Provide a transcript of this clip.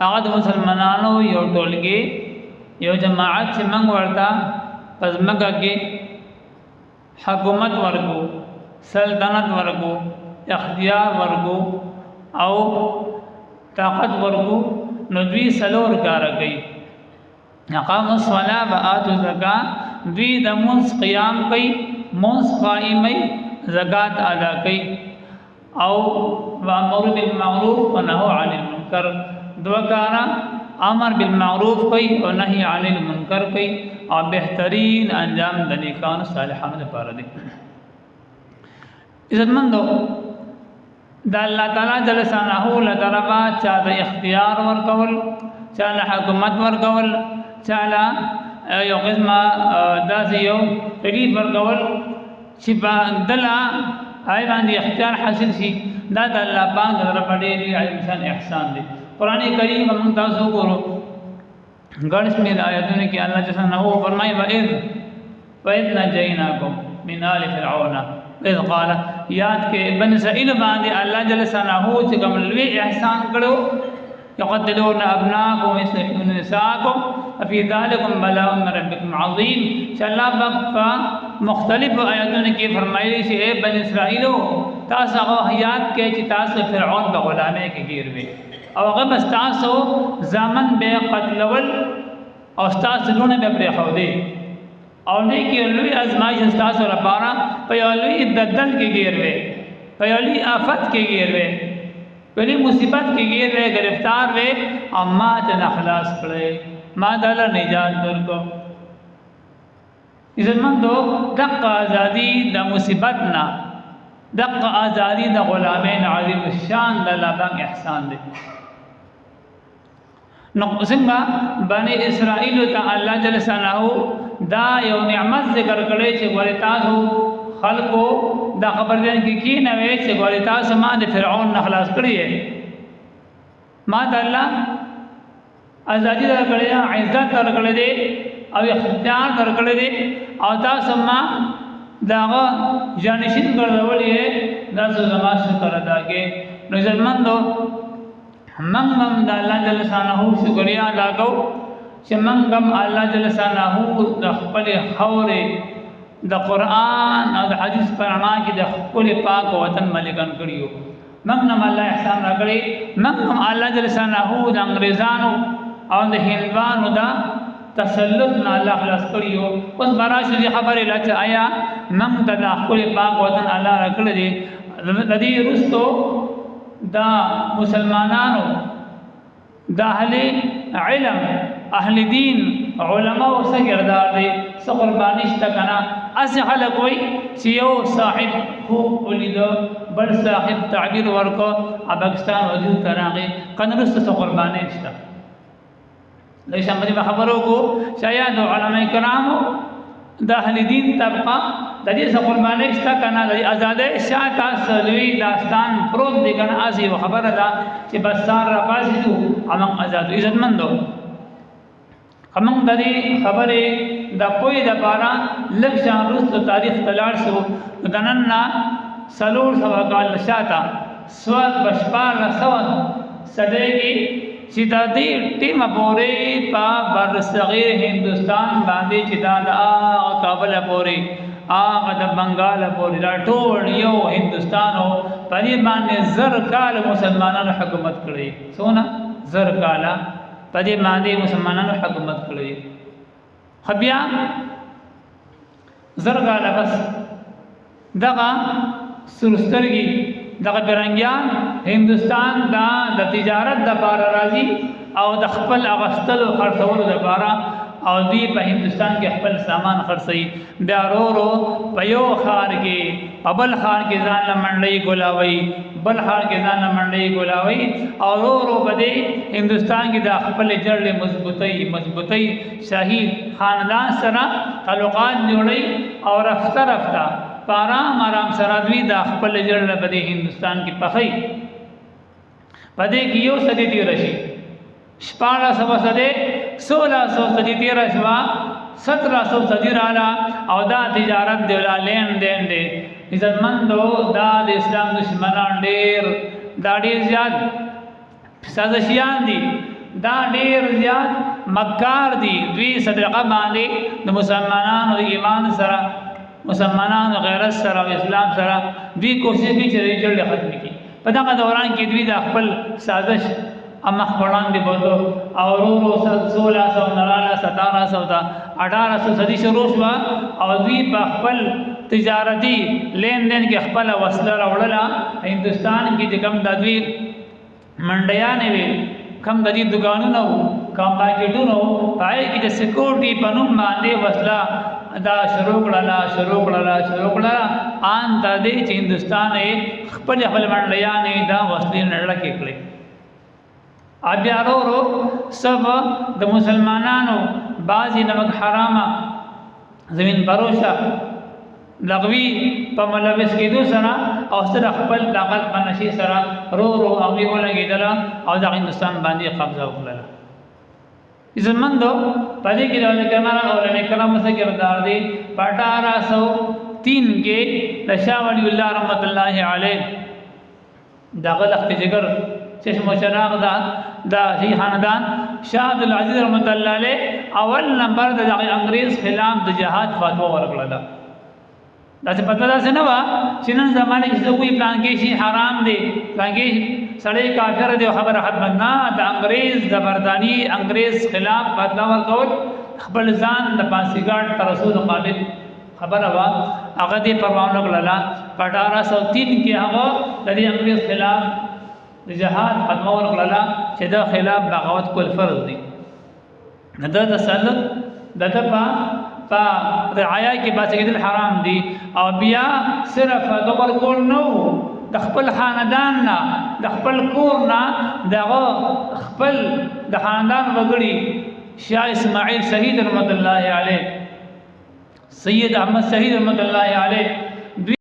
هغه د مسلمانانو یو ټولګي یو جماعت چې موږ ورته پس مګه کې حکومت ورکو، سلطنت ورکو، اختیار ورکو او طاقت ورکو، نو دوی سلور کار کوي. اقام الصلاة و آتوا الزکاة، دوی د منځ قیام کوي، منځ قائمي، زکات ادا کوي او وامر بالمعروف ونهوا عن المنکر، دو کارا امر بالمعروف کوي او نهي عن المنکر کوي او بهترین انجام د نیکانو صالحانو لپاره دی. عزتمندو دا الله تعالی جل شانه له طرفا چا د اختیار ورکول، چا له حکومت ورکول، چا له یو قسمه داسې یو تکلیف ورکول چې دلا آی باندې اختیار حاصل شي، دا د الله پاک د طرفه ډېر انسان احسان دی. قرآن کریم موږ تاسو ګورو ګڼ شمېر آیاتونه کې الله جل شانه فرمایي وَإِذْ نَجَّيْنَاكُمْ مِنْ آلِ فِرْعَوْنَ إِذْ قَالَ، یاد کې بني اسرائیل باندې الله جل شانه چې کوم لوی احسان کړو، يقتلون أبناءكم ويستحيون نساءكم وفي ذلكم بلاء من ربكم عظيم. چې الله پاک مختلف آیاتونه کې فرمایلی چې اے بني اسرائیلو تاسو هغه یاد کې چې تاسو فرعون په غلامۍ کې گیر وي او هغه بس تاسو ځامن به قتلول او تاسو لونه به پرې خو دی او نه کې لوی ازمایش تاسو لپاره په یو لوی ددل کې گیر وي، په یو لوی آفت کې گیر وي، ولی مصیبت کې گیر وي، گرفتار وي او ما ته خلاص کړي، ما دل نجات درکو. عزتمندو دقه ازادي د مصیبت نه، دقه ازادي د غلامین عظیم الشان د الله پاک احسان دی. نو څنګه بني اسرائیل ته الله جل شانه دا یو نعمت ذکر کړي چې ګورې تاسو خلقو دا خبر دین کې کی نه وي چې ګورې تاسو ما د فرعون نه خلاص کړی، ما د الله ازادي درکړې، عزت درکړې دي او اختیار درکړې دي او تاسو ما داغه جانشین ګرځولې، دا زما شکر ادا کې. نو ځمندو منګم د الله جل شانه شکریا ادا کو چې منګم الله جل شانه د خپل خورې د قرآن او د حدیث پر رڼا کې د خپل پاک وطن ملکان کړیو. منګم الله احسان راکړي، منګم الله جل شانه د انګريزانو او د هندوانو دا تسلط نه الله خلاص کړیو. اوس براشه دي خبره لته آیا من د خپل پاک وطن الله راکړي دي د دې رستو دا مسلمانانو د اهل علم اهل دین علماء سګردار دي څو قرباني شته کنه. اس خلک وای چې یو صاحب خو ولید بل صاحب تعبیر ورکو پاکستان وجود تراغه کنه څو قرباني شته. لیکن باندې خبرو کو شاید علماء کرامو د اهل دین طبقه د دې څو قرباني شته کنه د آزادۍ شاته سلوي داستان پروت دي کنه. ازي خبره ده چې بسار را پاسېدو امم آزاد عزتمندو همون د دې خبره د پوی د بارا لږ روستو تاریخ تلاړ شو د نن نه سلور سوا کال شاته سواد بشپار سواد صدېږي چې د دې ټیم پورې په بر صغیر هندستان باندې چې دا کابل پورې هغه د بنگال پورې دا ټول یو هندستانو په دې باندې زر کال مسلمانانو حکومت کړی. څونه زر کاله په دې باندې مسلمانانو حکومت کړی. خبیا زر کاله بس دغه سرسترګي دغه برنګیان هندستان دا د تجارت د بار راځي او د خپل اغستل او خرڅولو د بار او دی په هندستان کې خپل سامان خرڅي، بیا ورو په یو خار کې په بل خار کې ځان لمنډي ګولاوي، بل خار کې ځان لمنډي ګولاوي او ورو په دې هندستان کې د خپل جړلې مضبوطي شاهي خاندان سره تعلقات جوړي او رفته رفته پارام آرام سره دوی د خپل جړل په دې هندستان کې پخې پدې کې یو صدې تیر شي 1400 صدې 1600 صدې تیر شوا 1700 صدې رااله او دا تجارت دی ولا لین دین دی. عزتمندو دا د اسلام دشمنان ډېر دا ډېر زیات سازشیان دي. دا ډیر زیات مکار دي دوی صدقه باندې د مسلمانانو د ایمان سره مسلمانانو غیرت سره او اسلام سره دوی کوشش کوي چې جړل ختم کړي په دغه دوران کې دوی د خپل سازش امخ وړاندې بوته او ورو 1600 1700 تا 1800 صدی شروع شو او دوی په خپل تجارتی لین دین کې خپل وسله راوړله هندستان کې د کم د دوی منډیانې وي کم د دې دکانونو کم مارکیټونو پای کې د سکیورټي په نوم باندې وسله دا شروع کړه ان د دې چې هندستان خپل منډیانې دا وسلې نړړه کې کړې بیا ورو سب د مسلمانانو بعضی نمک حرامه زمین پروشا لغوی په ملوث کېدو سره او سره خپل طاقت بنشي سره رو هغه ولګېدل او د هندستان باندې قبضه وکړه عزتمندو پدې کې د کمال او کرام سره کردار دی 1803 کې د شاه ولی الله رحمت الله علیه دغه لخت جګر چشم چراغ دا شي خاندان شاه عبد العزيز رحمت الله علیه اول نمبر د انګريز خلاف د جهاد فتوا ورکړه دا څه پته ده نه وا چې نن زمانه کې څوک پلان کې شي حرام دی پلان کې سړی کافر دی خبره ختم نه د انګريز د بردانی انګريز خلاف فتوا ورکول خپل ځان د پاسیګارد تر رسول مقابل خبره وا هغه دې پروان وکړه 1803 کې هغه د انګريز خلاف د جهاد فتوا ورکړه چې دا خلاف بغاوت کول فرض دي دا تسلط دته په رعایا کې باسي کېدل حرام دي او بیا صرف دبر کول نو د خپل خاندان نه د خپل کور نه دغه خپل د خاندان وګړي شاه اسماعیل شهید رحمت الله علیه سید احمد شهید رحمت الله علیه